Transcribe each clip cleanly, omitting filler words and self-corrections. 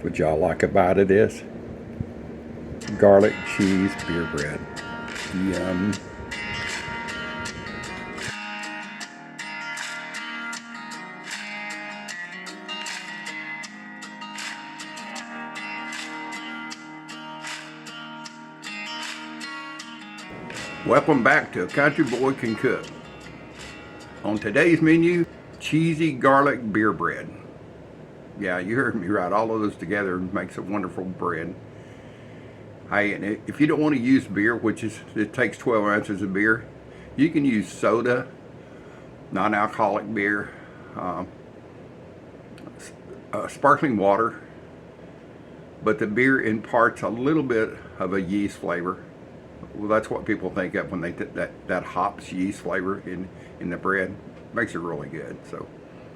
What y'all like about it is garlic cheese beer bread. Yum. Welcome back to Country Boy Can Cook. On today's menu, cheesy garlic beer bread. Yeah, you heard me right. All of those together makes a wonderful bread. Hey, and if you don't want to use beer, which is it takes 12 ounces of beer, you can use soda, non-alcoholic beer, uh, sparkling water. But the beer imparts a little bit of a yeast flavor. Well, that's what people think of when they that hops yeast flavor in the bread. Makes it really good. So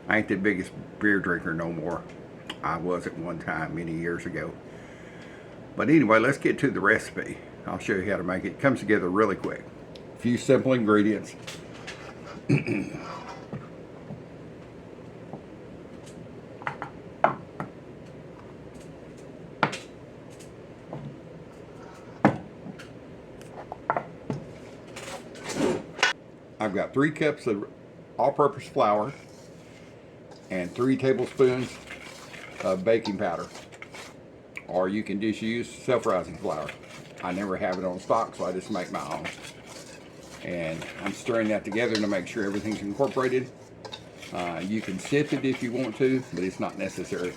I ain't the biggest beer drinker no more. I was at one time many years ago. But anyway, let's get to the recipe. I'll show you how to make it. It comes together really quick. A few simple ingredients. I've got 3 cups of all-purpose flour and 3 tablespoons of baking powder. Or you can just use self-rising flour. I never have it on stock, so I just make my own. And I'm stirring that together to make sure everything's incorporated. You can sift it if you want to, but it's not necessary.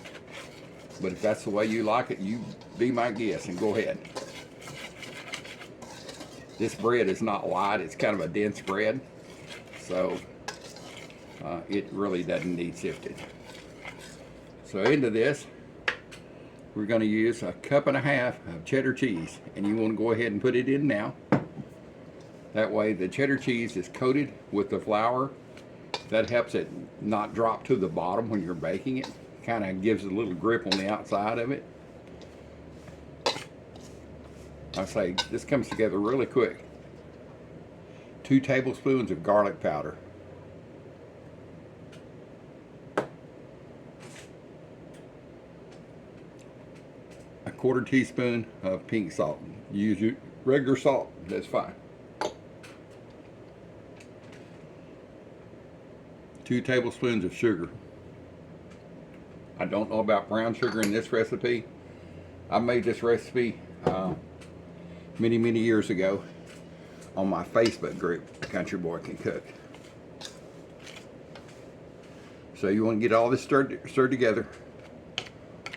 But if that's the way you like it, you be my guest and go ahead. This bread is not light, it's kind of a dense bread. So it really doesn't need sifted. So into this, we're going to use a cup and a half of cheddar cheese, and you want to go ahead and put it in now. That way the cheddar cheese is coated with the flour. That helps it not drop to the bottom when you're baking it. Kind of gives a little grip on the outside of it. I say this comes together really quick. 2 tablespoons of garlic powder. A 1/4 teaspoon of pink salt. Use your regular salt, that's fine. 2 tablespoons of sugar. I don't know about brown sugar in this recipe. I made this recipe many years ago on my Facebook group, Country Boy Can Cook. So you want to get all this stirred together.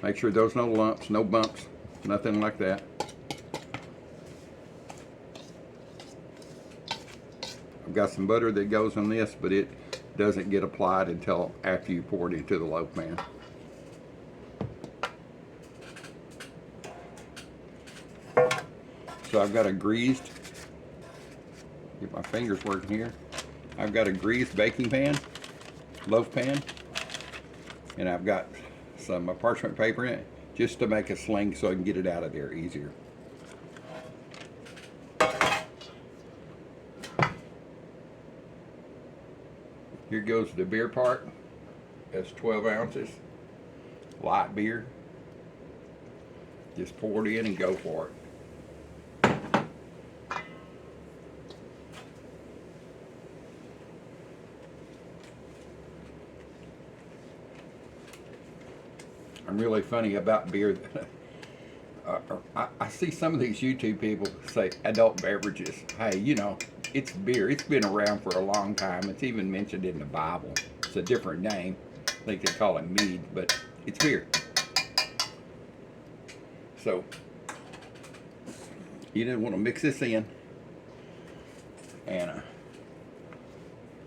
Make sure there's no lumps, no bumps, nothing like that. I've got some butter that goes on this, but it doesn't get applied until after you pour it into the loaf pan. So I've got a greased, get my fingers working here. I've got a greased baking pan, loaf pan, and I've got some parchment paper in it just to make a sling so I can get it out of there easier. Here goes the beer part. That's 12 ounces. Light beer. Just pour it in and go for it. I'm really funny about beer. I see some of these YouTube people say adult beverages. Hey, you know, it's beer. It's been around for a long time. It's even mentioned in the Bible. It's a different name. I think they call it mead, but it's beer. So you didn't want to mix this in. And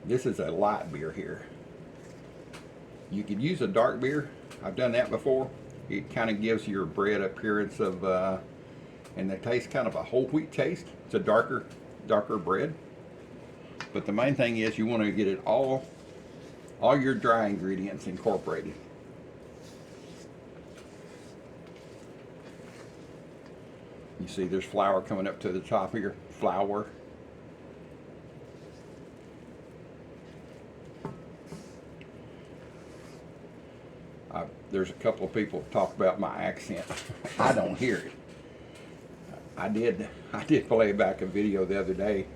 this is a light beer here. You could use a dark beer. I've done that before. It kind of gives your bread appearance of, and the taste kind of a whole wheat taste. It's a darker bread. But the main thing is you want to get it all your dry ingredients incorporated. You see there's flour coming up to the top here. Flour. There's a couple of people who talk about my accent. I don't hear it. I did play back a video the other day,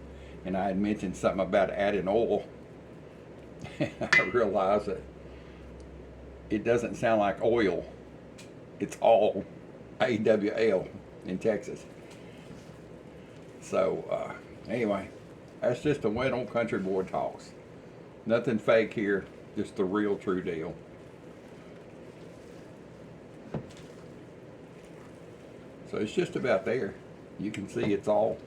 and I had mentioned something about adding oil. I realized that it doesn't sound like oil. It's all AWL in Texas. So anyway, that's just a wet old country boy talks. Nothing fake here, just the real true deal. So it's just about there. You can see it's all,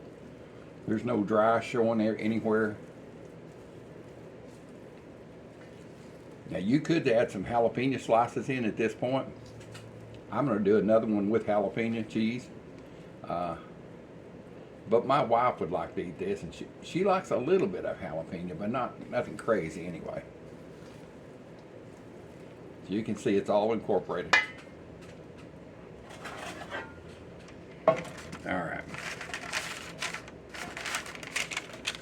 there's no dry showing there anywhere. Now you could add some jalapeno slices in at this point. I'm going to do another one with jalapeno cheese. But my wife would like to eat this, and she likes a little bit of jalapeno, but nothing crazy anyway. So you can see it's all incorporated. Alright.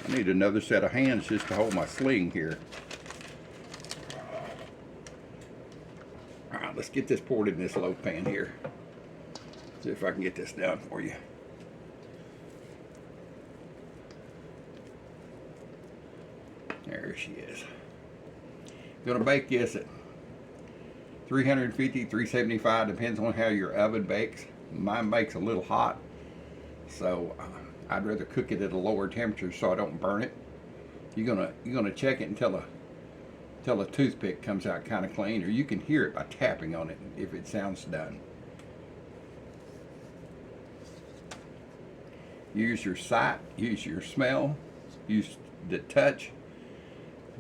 I need another set of hands just to hold my sling here. Alright, let's get this poured in this loaf pan here. See if I can get this done for you. There she is. Gonna bake this at 350, 375, depends on how your oven bakes. Mine bakes a little hot, so I'd rather cook it at a lower temperature so I don't burn it. You're gonna check it until a toothpick comes out kind of clean, or you can hear it by tapping on it if it sounds done. Use your sight, use your smell, use the touch.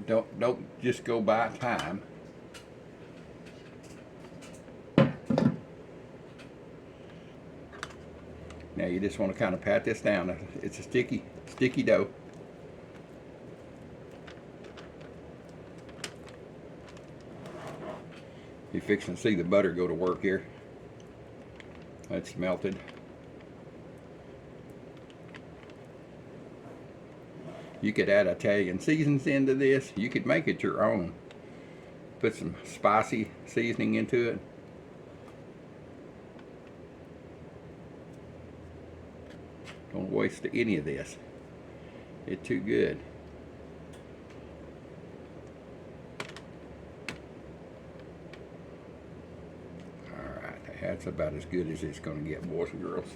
Don't just go by time. Now you just want to kind of pat this down. It's a sticky dough. You're fixing to see the butter go to work here. It's melted. You could add Italian seasonings into this. You could make it your own. Put some spicy seasoning into it. Don't waste any of this. It's too good. Alright, that's about as good as it's going to get, boys and girls.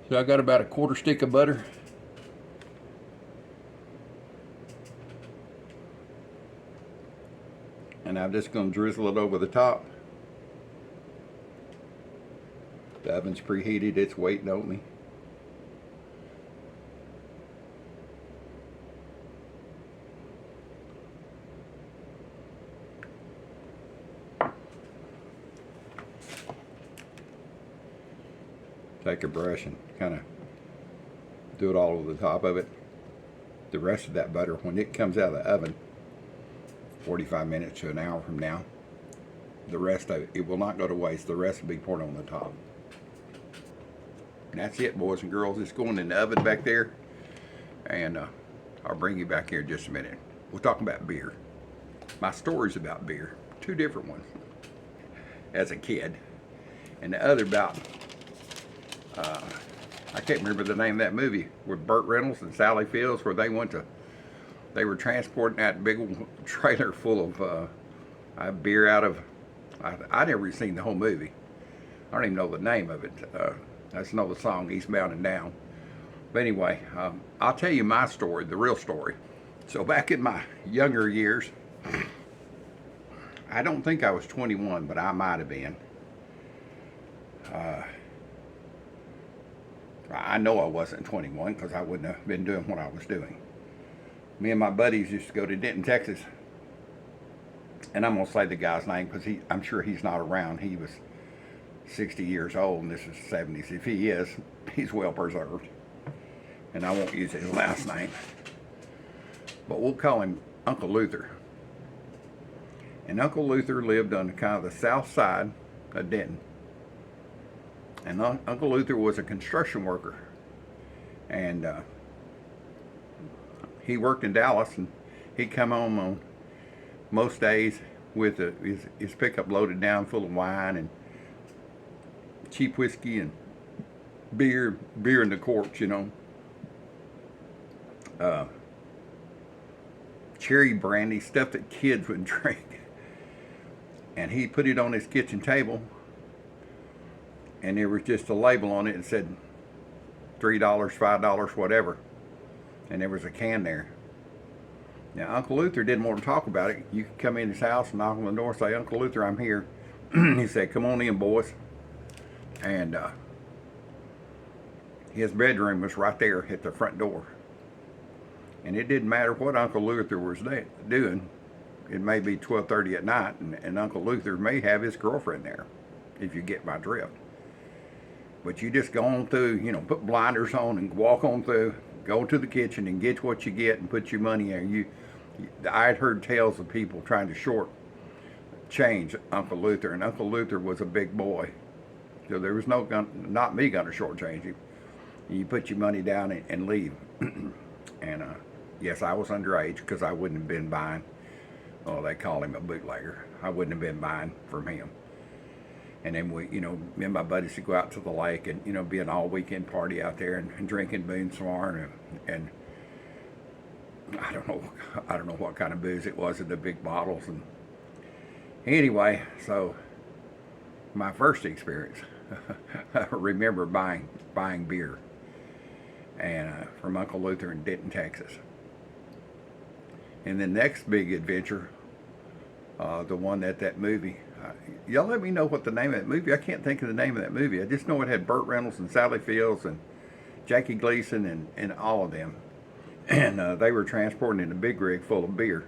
So I got about a quarter stick of butter. And I'm just going to drizzle it over the top. The oven's preheated, it's waiting on me. Take a brush and kind of do it all over the top of it. The rest of that butter, when it comes out of the oven, 45 minutes to an hour from now, the rest of it will not go to waste. The rest will be poured on the top. And that's it, boys and girls. It's going in the oven back there, and I'll bring you back here in just a minute. We'll talk about beer. My story's about beer. Two different ones as a kid, and the other about I can't remember the name of that movie with Burt Reynolds and Sally Fields, where they were transporting that big old trailer full of beer out of, I never seen the whole movie. I don't even know the name of it. I just know the song, Eastbound and Down. But anyway, I'll tell you my story, the real story. So back in my younger years, I don't think I was 21, but I might have been. I know I wasn't 21 because I wouldn't have been doing what I was doing. Me and my buddies used to go to Denton, Texas. And I'm going to say the guy's name because I'm sure he's not around. He was 60 years old and this is 70s. If he is, he's well preserved. And I won't use his last name. But we'll call him Uncle Luther. And Uncle Luther lived on kind of the south side of Denton. And Uncle Luther was a construction worker. And he worked in Dallas, and He'd come home on most days with his pickup loaded down full of wine and cheap whiskey and beer in the corks, you know. Cherry brandy, stuff that kids would drink. And he put it on his kitchen table, and there was just a label on it that said $3, $5, whatever. And there was a can there. Now, Uncle Luther didn't want to talk about it. You could come in his house, knock on the door, say, Uncle Luther, I'm here. He said, come on in, boys. And his bedroom was right there at the front door. And it didn't matter what Uncle Luther was doing. It may be 12:30 at night, and Uncle Luther may have his girlfriend there, if you get my drift. But you just go on through, you know, put blinders on and walk on through, go to the kitchen and get what you get and put your money in. I'd heard tales of people trying to short change Uncle Luther, and Uncle Luther was a big boy. So there was not me gonna shortchange him. You put your money down and leave. And yes, I was underage because I wouldn't have been buying. Oh, they call him a bootlegger. I wouldn't have been buying from him. And then we, you know, me and my buddies would go out to the lake and, you know, be an all weekend party out there and drinking Boone Swan and I don't know what kind of booze it was in the big bottles. And anyway, so my first experience, I remember buying beer and from Uncle Luther in Denton, Texas. And the next big adventure, the one that movie, y'all let me know what the name of that movie. I can't think of the name of that movie. I just know it had Burt Reynolds and Sally Fields and Jackie Gleason and all of them. And they were transporting in a big rig full of beer.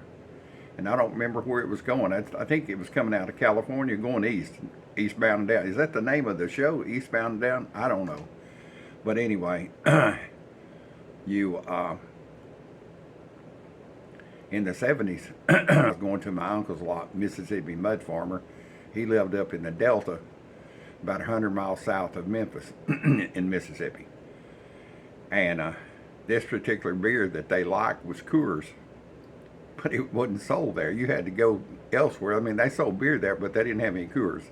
And I don't remember where it was going. I think it was coming out of California going eastbound and down. Is that the name of the show, Eastbound and Down? I don't know. But anyway, in the 70s, I was going to my uncle's lot, Mississippi Mud Farmer. He lived up in the Delta, about 100 miles south of Memphis in Mississippi. And this particular beer that they liked was Coors, but it wasn't sold there. You had to go elsewhere. I mean, they sold beer there, but they didn't have any Coors.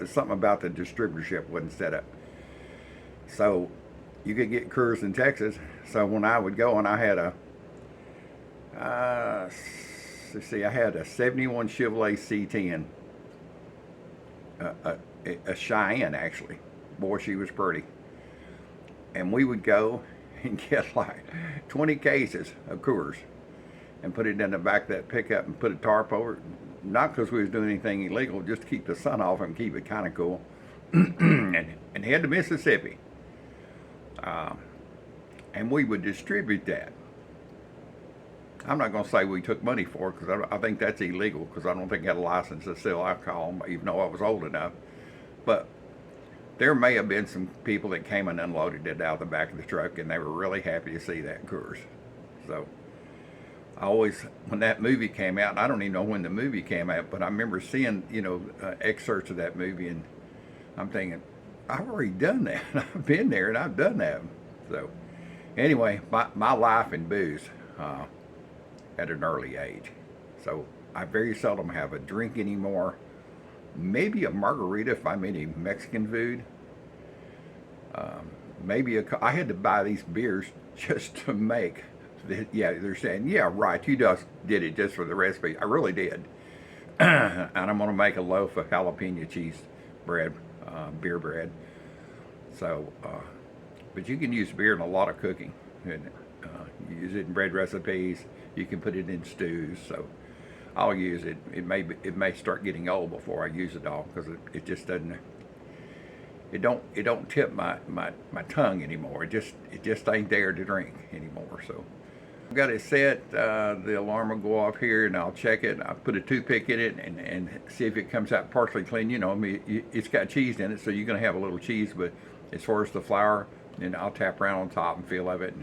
Something about the distributorship wasn't set up. So you could get Coors in Texas. So when I would go, and I had I had a 71 Chevrolet C10, a Cheyenne actually. Boy, she was pretty. And we would go and get like 20 cases of Coors and put it in the back of that pickup and put a tarp over it. Not because we was doing anything illegal, just to keep the sun off and keep it kind of cool. and head to Mississippi. And we would distribute that. I'm not going to say we took money for it because I think that's illegal because I don't think I had a license to sell alcohol, even though I was old enough. But there may have been some people that came and unloaded it out of the back of the truck, and they were really happy to see that Coors. So I always, when that movie came out, I don't even know when the movie came out, but I remember seeing, you know, excerpts of that movie, and I'm thinking, I've already done that. I've been there and I've done that. So anyway, my life in booze at an early age. So I very seldom have a drink anymore. Maybe a margarita if I'm eating Mexican food. I had to buy these beers just to make. Yeah, they're saying, yeah, right, you just did it just for the recipe. I really did. And I'm going to make a loaf of jalapeno cheese bread, beer bread. So, but you can use beer in a lot of cooking. And, you use it in bread recipes. You can put it in stews. So I'll use it. It may start getting old before I use it all because it just doesn't. It don't tip my tongue anymore. It just ain't there to drink anymore. So I've got it set. The alarm will go off here, and I'll check it. I'll put a toothpick in it and see if it comes out partially clean. You know, I mean, it's got cheese in it, so you're gonna have a little cheese. But as far as the flour, then I'll tap around on top and feel of it,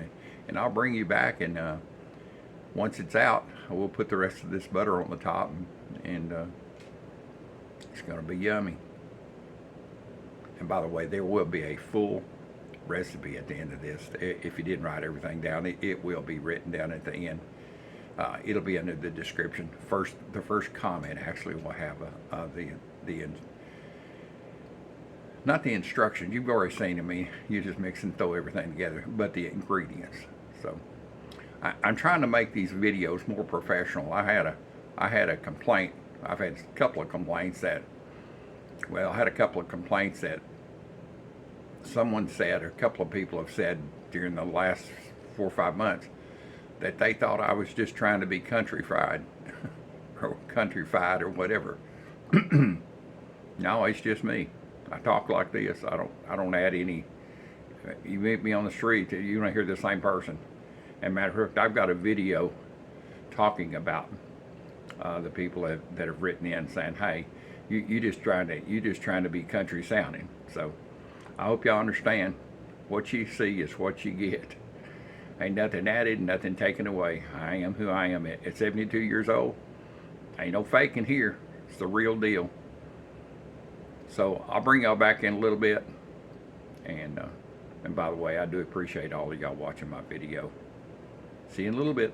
and I'll bring you back. And once it's out, we'll put the rest of this butter on the top, and it's gonna be yummy. And by the way, there will be a full recipe at the end of this. If you didn't write everything down, it will be written down at the end. It'll be under the description. The first comment actually will have not the instructions. You've already seen them. I mean, you just mix and throw everything together, but the ingredients. So I'm trying to make these videos more professional. I had a complaint. I've had a couple of complaints that, well, I had a couple of complaints that someone said, or a couple of people have said during the last 4 or 5 months, that they thought I was just trying to be countryfied or countryfied or whatever. No, it's just me. I talk like this. I don't add any. You meet me on the street, you don't hear the same person. And matter of fact, I've got a video talking about the people that have written in saying, "Hey, you just trying to be country sounding." So I hope y'all understand. What you see is what you get. Ain't nothing added, nothing taken away. I am who I am at 72 years old. Ain't no faking here. It's the real deal. So I'll bring y'all back in a little bit. And by the way, I do appreciate all of y'all watching my video. See you in a little bit.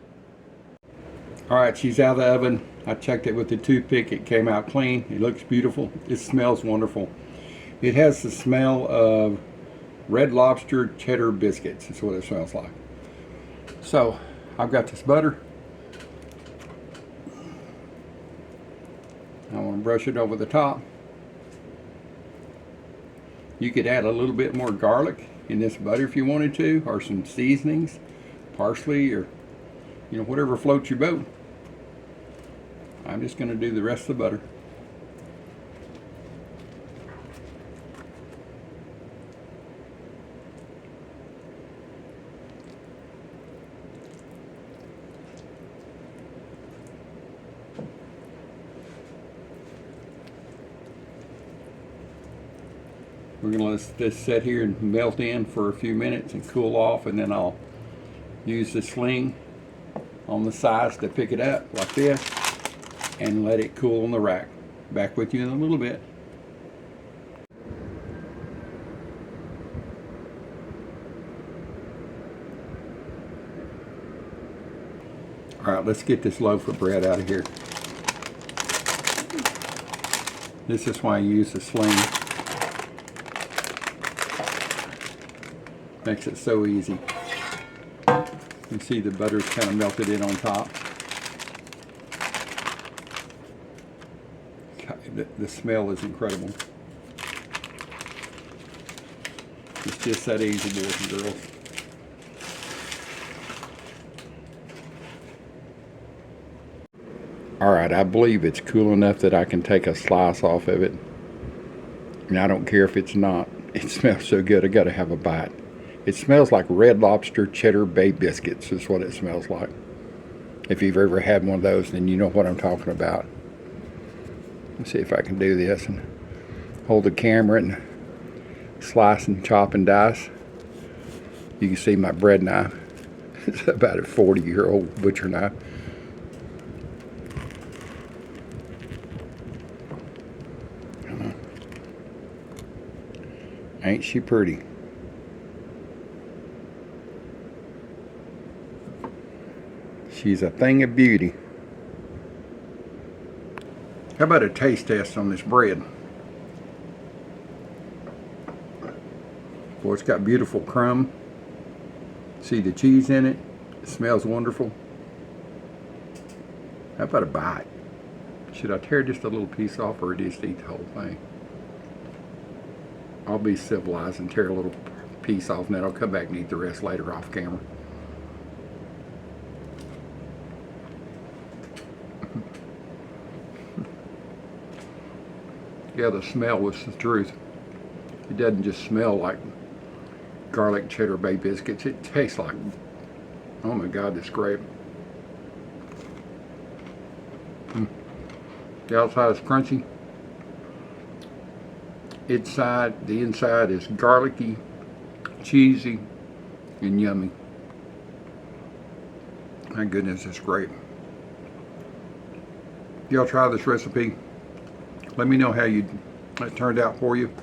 All right, she's out of the oven. I checked it with the toothpick. It came out clean. It looks beautiful. It smells wonderful. It has the smell of Red Lobster cheddar biscuits. That's what it smells like. So I've got this butter. I want to brush it over the top. You could add a little bit more garlic in this butter if you wanted to, or some seasonings, parsley, or whatever floats your boat. I'm just going to do the rest of the butter. We're going to let this sit here and melt in for a few minutes and cool off, and then I'll use the sling on the sides to pick it up like this and let it cool on the rack. Back with you in a little bit. All right, let's get this loaf of bread out of here. This is why I use the sling. Makes it so easy. You can see the butter's kind of melted in on top. God, the smell is incredible. It's just that easy, boys and girls. Alright, I believe it's cool enough that I can take a slice off of it. And I don't care if it's not. It smells so good, I gotta have a bite. It smells like Red Lobster cheddar bay biscuits is what it smells like. If you've ever had one of those, then you know what I'm talking about. Let's see if I can do this and hold the camera and slice and chop and dice. You can see my bread knife. It's about a 40-year-old butcher knife. Ain't she pretty? She's a thing of beauty. How about a taste test on this bread? Boy, it's got beautiful crumb. See the cheese in it? It smells wonderful. How about a bite? Should I tear just a little piece off or just eat the whole thing? I'll be civilized and tear a little piece off, and then I'll come back and eat the rest later off camera. Yeah, the smell was the truth. It doesn't just smell like garlic cheddar bay biscuits. It tastes like, oh my God, this grape. The outside is crunchy. The inside is garlicky, cheesy, and yummy. My goodness, it's great. Y'all try this recipe. Let me know how it turned out for you.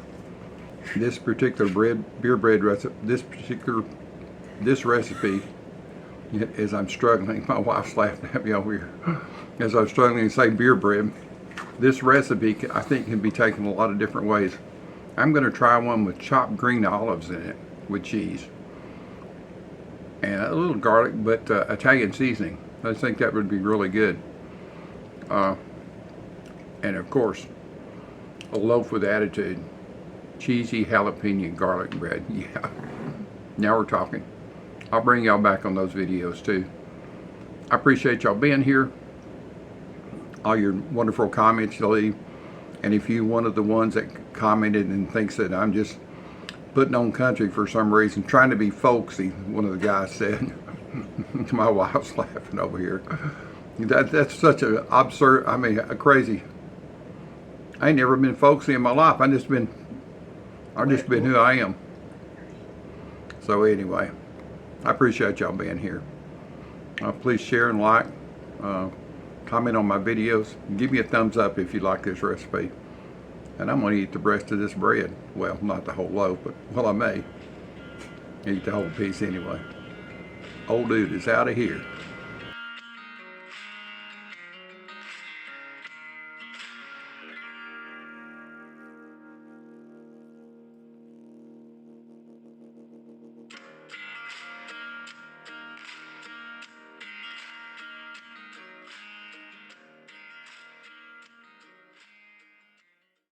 This particular beer bread recipe, this recipe as I'm struggling. My wife's laughing at me over here. As I'm struggling to say beer bread. This recipe, I think, can be taken a lot of different ways. I'm going to try one with chopped green olives in it with cheese. And a little garlic, but Italian seasoning. I think that would be really good. And of course, a loaf with attitude. Cheesy jalapeno garlic bread. Yeah. Now we're talking. I'll bring y'all back on those videos too. I appreciate y'all being here. All your wonderful comments you leave. And if you're one of the ones that commented and thinks that I'm just putting on country for some reason, trying to be folksy, one of the guys said. My wife's laughing over here. That's such an absurd, I mean, a crazy. I ain't never been folksy in my life. I've just been who I am. So anyway, I appreciate y'all being here. Please share and like. Comment on my videos. Give me a thumbs up if you like this recipe. And I'm going to eat the rest of this bread. Well, not the whole loaf, but, well, I may eat the whole piece anyway. Old dude is out of here.